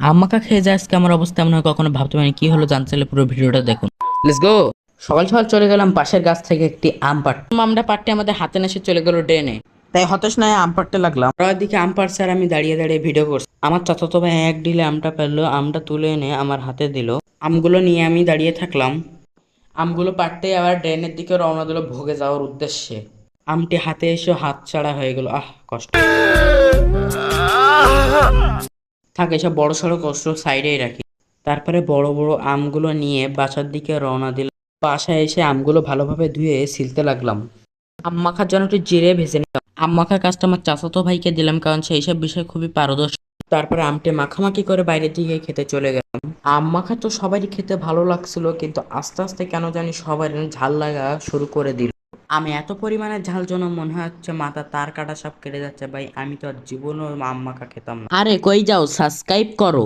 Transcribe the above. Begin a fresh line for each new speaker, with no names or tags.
আম মাখা খেয়ে যায় আজকে আমার অবস্থা এমন হয় কখনো ভাবতে পারিনি। কি হলো জানতে চাইলে পুরো ভিডিওটা দেখুন। Let's go. সকাল সকাল চলে গেলাম পাশের গাছ থেকে একটি আম পাড়তে। আমটা পাড়তে আমাদের হাতে না এসে চলে গেল ড্রেনে। তাই হতাশ নয় আম পাড়তে লাগলাম। ওর দিকে আম পাড়ছে আর আমি দাঁড়িয়ে দাঁড়িয়ে ভিডিও করছি। আমার চাচাতো ভাই এক ঢিলে আমটা পেলো, আমটা তুলে এনে আমার হাতে দিল। আমগুলো নিয়ে আমি দাঁড়িয়ে থাকলাম। আমগুলো পাড়তেই আবার ড্রেনের দিকে রওনা দিল ভোগে যাওয়ার উদ্দেশ্যে। আমটি হাতে এসে হাত ছাড়া হয়ে গেল। কষ্ট। থাক এসব বড় সড়ো কষ্ট সাইডেই রাখি। তারপরে বড় বড় আমগুলো নিয়ে বাসার দিকে রওনা দিলাম। বাসায় এসে আমগুলো ভালোভাবে ধুয়ে ছিলতে লাগলাম। আম মাখার জন্য একটু জিরে ভেজে নিলাম। আম মাখার কাজটা আমার চাচাতো ভাইকে দিলাম, কারণ সে এইসব বিষয়ে খুবই পারদর্শী। তারপরে আমটি মাখামাখি করে বাইরের দিকে খেতে চলে গেলাম। আম মাখা তো সবারই খেতে ভালো লাগছিল, কিন্তু আস্তে আস্তে কেন জানি সবার ঝাল লাগা শুরু করে দিল। আমি এত পরিমাণে ঝাল জন্য মনে হচ্ছে মাথা তার কাটা সব কেটে যাচ্ছে। ভাই আমি তো আর জীবনও আম মাখা খেতাম না। আরে কই যাও, সাবস্ক্রাইব করো।